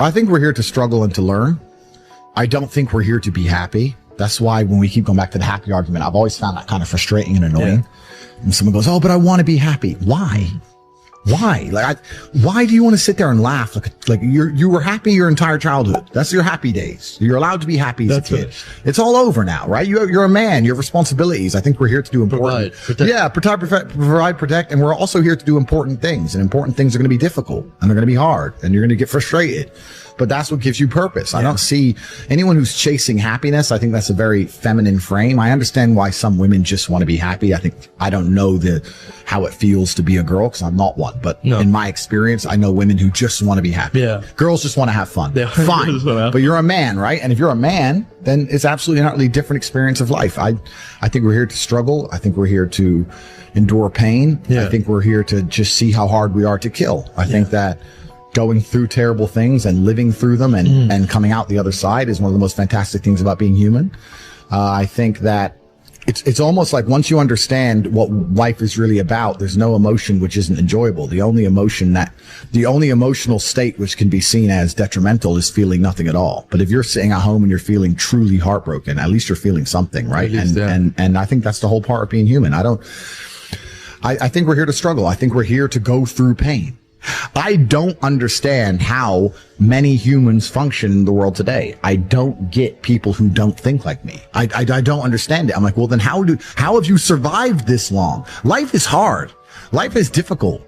I think we're here to struggle and to learn. I don't think we're here to be happy. That's why when we keep going back to the happy argument, I've always found that kind of frustrating and annoying. Yeah. And someone goes, oh, but I want to be happy. Why? Why? Why do you want to sit there and laugh? Like you were happy your entire childhood. That's your happy days. You're allowed to be happy as a kid. It's all over now, right? You're a man. You have responsibilities. I think we're here to do important. Provide, protect. And we're also here to do important things. And important things are going to be difficult and they're going to be hard and you're going to get frustrated. But that's what gives you purpose. I don't see anyone who's chasing happiness. I think that's a very feminine frame. I understand why some women just want to be happy. I don't know how it feels to be a girl because I'm not one. But in my experience, I know women who just want to be happy. Yeah. Girls just want to have fun. Yeah. Fine. But you're a man, right? And if you're a man, then it's absolutely an utterly different experience of life. I think we're here to struggle. I think we're here to endure pain. Yeah. I think we're here to just see how hard we are to kill. I think that going through terrible things and living through them and coming out the other side is one of the most fantastic things about being human. I think that it's almost like once you understand what life is really about, there's no emotion which isn't enjoyable. The only emotional state which can be seen as detrimental is feeling nothing at all. But if you're sitting at home and you're feeling truly heartbroken, at least you're feeling something, right? And I think that's the whole part of being human. I think we're here to struggle. I think we're here to go through pain. I don't understand how many humans function in the world today. I don't get people who don't think like me. I don't understand it. I'm like, well, then how have you survived this long? Life is hard. Life is difficult.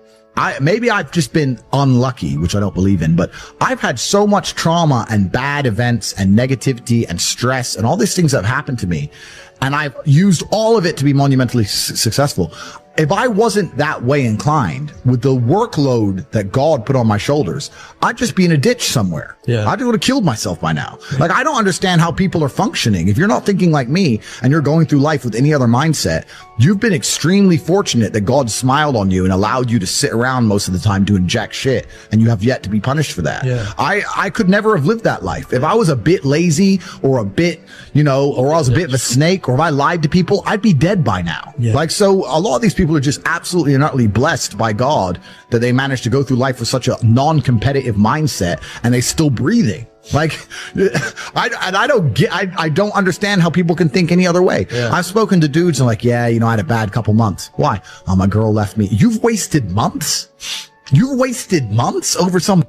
Maybe I've just been unlucky, which I don't believe in, but I've had so much trauma and bad events and negativity and stress and all these things that have happened to me. And I've used all of it to be monumentally successful. If I wasn't that way inclined with the workload that God put on my shoulders, I'd just be in a ditch somewhere. Yeah. I would have killed myself by now. Like, I don't understand how people are functioning. If you're not thinking like me and you're going through life with any other mindset, you've been extremely fortunate that God smiled on you and allowed you to sit around most of the time doing jack shit. And you have yet to be punished for that. Yeah. I could never have lived that life. If I was a bit lazy or a bit, or I was a bit of a snake, or if I lied to people, I'd be dead by now. Yeah. So a lot of these people are just absolutely and utterly blessed by God that they managed to go through life with such a non-competitive mindset and they still breathing. I don't understand how people can think any other way. Yeah. I've spoken to dudes and like, I had a bad couple months. Why? Oh, my girl left me. You've wasted months? You wasted months over some...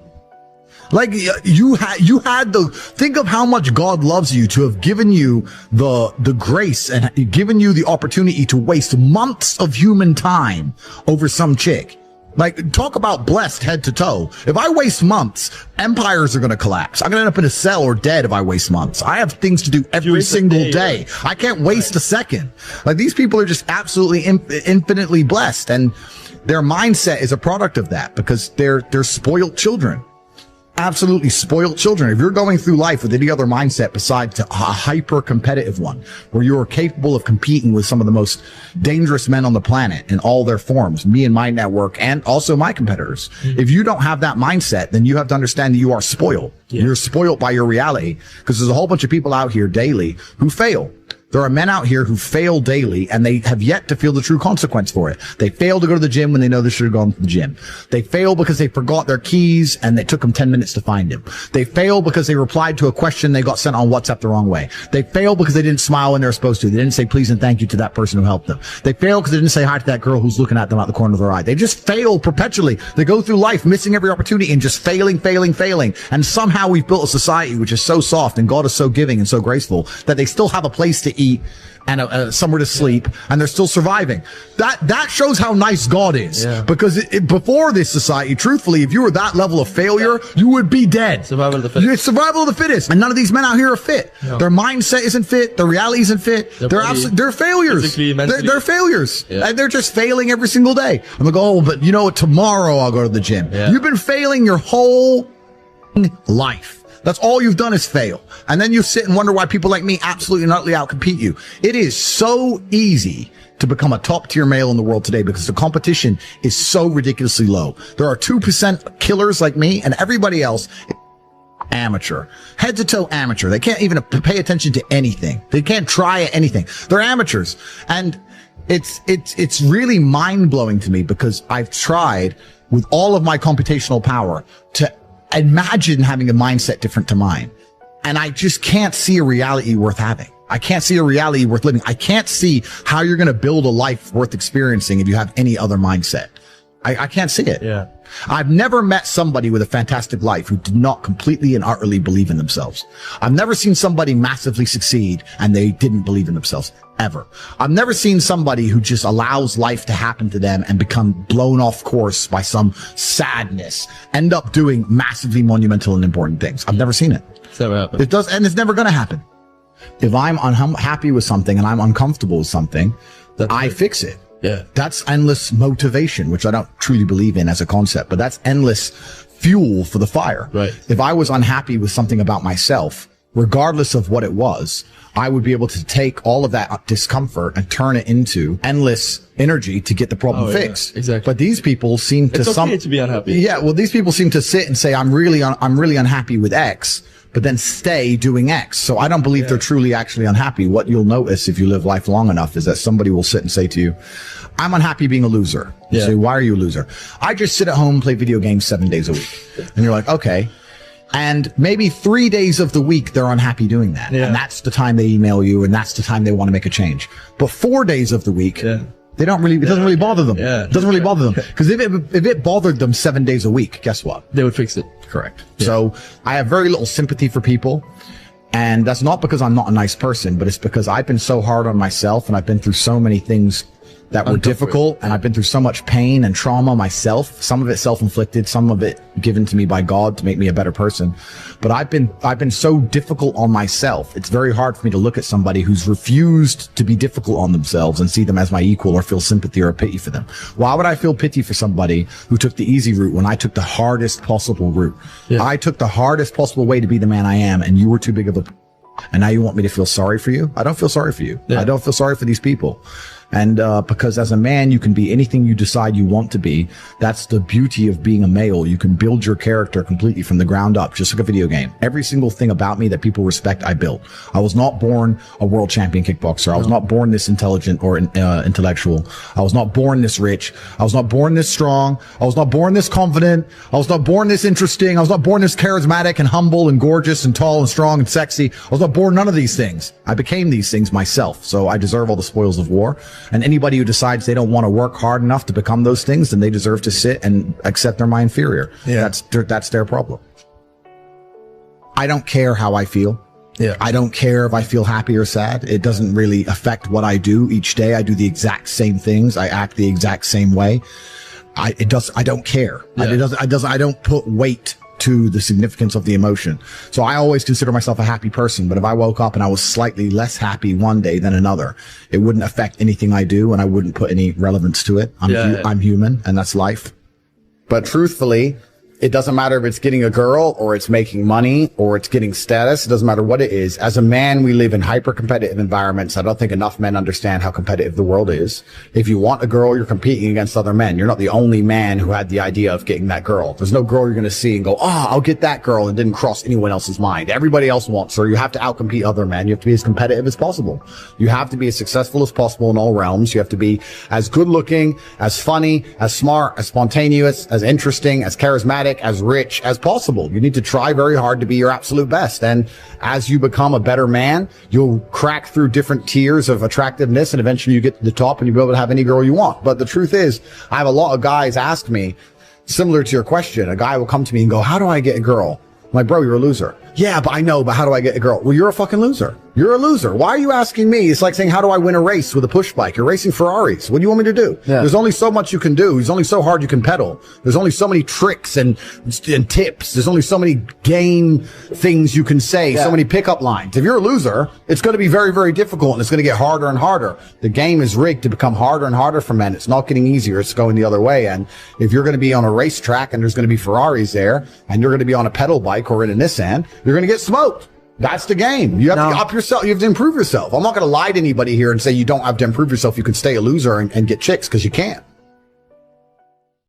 Like, you had think of how much God loves you to have given you the grace and given you the opportunity to waste months of human time over some chick. Like, talk about blessed head to toe. If I waste months, empires are going to collapse. I'm going to end up in a cell or dead if I waste months. I have things to do every single day. I can't waste a second. Like, these people are just absolutely infinitely blessed. And their mindset is a product of that because they're spoiled children. Absolutely spoiled children. If you're going through life with any other mindset besides a hyper competitive one, where you are capable of competing with some of the most dangerous men on the planet in all their forms, me and my network, and also my competitors. Mm-hmm. If you don't have that mindset, then you have to understand that you are spoiled. Yeah. You're spoiled by your reality because there's a whole bunch of people out here daily who fail. There are men out here who fail daily and they have yet to feel the true consequence for it. They fail to go to the gym when they know they should have gone to the gym. They fail because they forgot their keys and it took them 10 minutes to find them. They fail because they replied to a question they got sent on WhatsApp the wrong way. They fail because they didn't smile when they were supposed to. They didn't say please and thank you to that person who helped them. They fail because they didn't say hi to that girl who's looking at them out the corner of their eye. They just fail perpetually. They go through life missing every opportunity and just failing. And somehow we've built a society which is so soft and God is so giving and so graceful that they still have a place to eat and somewhere to sleep, and they're still surviving. That shows how nice God is. Yeah. Because before this society, truthfully, if you were that level of failure, you would be dead. Survival of the fittest. It's survival of the fittest. And none of these men out here are fit. No. Their mindset isn't fit. Their reality isn't fit. They're failures. They're failures. Yeah. And they're just failing every single day. I'm like, oh, but you know what? Tomorrow I'll go to the gym. Yeah. You've been failing your whole life. That's all you've done is fail. And then you sit and wonder why people like me absolutely and utterly outcompete you. It is so easy to become a top tier male in the world today because the competition is so ridiculously low. There are 2% killers like me and everybody else amateur, head to toe amateur. They can't even pay attention to anything. They can't try anything. They're amateurs. And it's really mind blowing to me because I've tried with all of my computational power to imagine having a mindset different to mine. And I just can't see a reality worth having. I can't see a reality worth living. I can't see how you're going to build a life worth experiencing if you have any other mindset. I can't see it. Yeah. I've never met somebody with a fantastic life who did not completely and utterly believe in themselves. I've never seen somebody massively succeed and they didn't believe in themselves, ever. I've never seen somebody who just allows life to happen to them and become blown off course by some sadness, end up doing massively monumental and important things. I've never seen it. It's never happened. It does, and it's never going to happen. If I'm unhappy with something and I'm uncomfortable with something, I fix it. Yeah. That's endless motivation, which I don't truly believe in as a concept, but that's endless fuel for the fire. Right. If I was unhappy with something about myself, regardless of what it was, I would be able to take all of that discomfort and turn it into endless energy to get the problem fixed. Yeah, exactly. But these people seem to it's okay to be unhappy. Yeah. Well, these people seem to sit and say, I'm really unhappy with X, but then stay doing X. So I don't believe they're truly actually unhappy. What you'll notice if you live life long enough is that somebody will sit and say to you, I'm unhappy being a loser. You say, why are you a loser? I just sit at home and play video games 7 days a week. And you're like, okay. And maybe 3 days of the week, they're unhappy doing that. Yeah. And that's the time they email you and that's the time they want to make a change. But 4 days of the week, they don't really, it doesn't really bother them. Yeah. It doesn't really bother them. Because if it bothered them 7 days a week, guess what? They would fix it. Correct. Yeah. So I have very little sympathy for people. And that's not because I'm not a nice person, but it's because I've been so hard on myself and I've been through so many things that were difficult, and I've been through so much pain and trauma myself, some of it self-inflicted, some of it given to me by God to make me a better person. But I've been so difficult on myself. It's very hard for me to look at somebody who's refused to be difficult on themselves and see them as my equal or feel sympathy or pity for them. Why would I feel pity for somebody who took the easy route when I took the hardest possible route? Yeah. I took the hardest possible way to be the man I am, and you were too big of a, and now you want me to feel sorry for you? I don't feel sorry for you. Yeah. I don't feel sorry for these people. And because as a man, you can be anything you decide you want to be. That's the beauty of being a male. You can build your character completely from the ground up, just like a video game. Every single thing about me that people respect, I built. I was not born a world champion kickboxer. I was not born this intelligent or intellectual. I was not born this rich. I was not born this strong. I was not born this confident. I was not born this interesting. I was not born this charismatic and humble and gorgeous and tall and strong and sexy. I was not born none of these things. I became these things myself. So I deserve all the spoils of war. And anybody who decides they don't want to work hard enough to become those things, then they deserve to sit and accept they're my inferior. Yeah. That's their problem. I don't care how I feel. Yeah. I don't care if I feel happy or sad. It doesn't really affect what I do each day. I do the exact same things. I act the exact same way. I don't care. Yeah. I don't put weight to the significance of the emotion. So I always consider myself a happy person, but if I woke up and I was slightly less happy one day than another, it wouldn't affect anything I do and I wouldn't put any relevance to it. I'm human and that's life. But truthfully, it doesn't matter if it's getting a girl or it's making money or it's getting status. It doesn't matter what it is. As a man, we live in hyper-competitive environments. I don't think enough men understand how competitive the world is. If you want a girl, you're competing against other men. You're not the only man who had the idea of getting that girl. There's no girl you're going to see and go, I'll get that girl, and didn't cross anyone else's mind. Everybody else wants her. You have to outcompete other men. You have to be as competitive as possible. You have to be as successful as possible in all realms. You have to be as good looking, as funny, as smart, as spontaneous, as interesting, as charismatic, as rich as possible. You need to try very hard to be your absolute best. And as you become a better man, you'll crack through different tiers of attractiveness and eventually you get to the top and you'll be able to have any girl you want. But the truth is, I have a lot of guys ask me, similar to your question, a guy will come to me and go, how do I get a girl? I'm like, bro, you're a loser. Yeah, but I know, but how do I get a girl? Well, you're a fucking loser. You're a loser. Why are you asking me? It's like saying, how do I win a race with a push bike? You're racing Ferraris. What do you want me to do? Yeah. There's only so much you can do. There's only so hard you can pedal. There's only so many tricks and tips. There's only so many game things you can say, so many pickup lines. If you're a loser, it's going to be very, very difficult and it's going to get harder and harder. The game is rigged to become harder and harder for men. It's not getting easier. It's going the other way. And if you're going to be on a racetrack and there's going to be Ferraris there and you're going to be on a pedal bike or in a Nissan, you're going to get smoked. That's the game. You have to up yourself. You have to improve yourself. I'm not going to lie to anybody here and say you don't have to improve yourself. You can stay a loser and get chicks, because you can't.